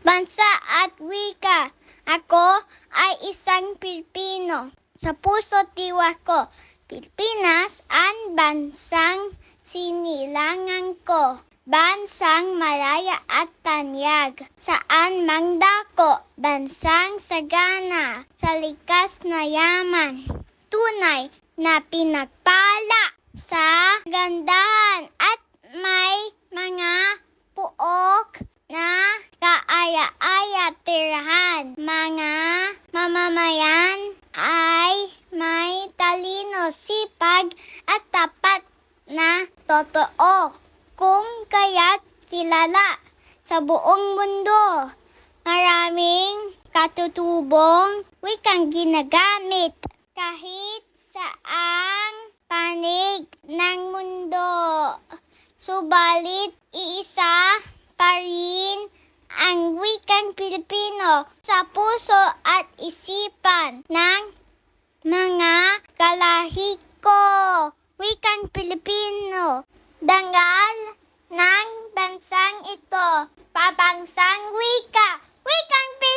bansa at wika. Ako ay isang Pilipino. Sa puso't diwa ko, Pilipinas ang bansang sinilangan ko. Bansang malaya at tanyag, saan mang dako, bansang sagana, sa likas na yaman. Tunay na pinagpala sa gandahan at may mga puok na kaaya-aya tirahan. Mga mamamayan ay may talino, sipag at tapat na totoo. Kung kaya't kilala sa buong mundo, maraming katutubong wikang ginagamit kahit saang panig ng mundo. Subalit iisa pa rin ang wikang Pilipino sa puso at isipan ng mga kalahi ko. Wikang Pilipino, dangal ng bansang ito, pabangsang wika, wikang Pilipino.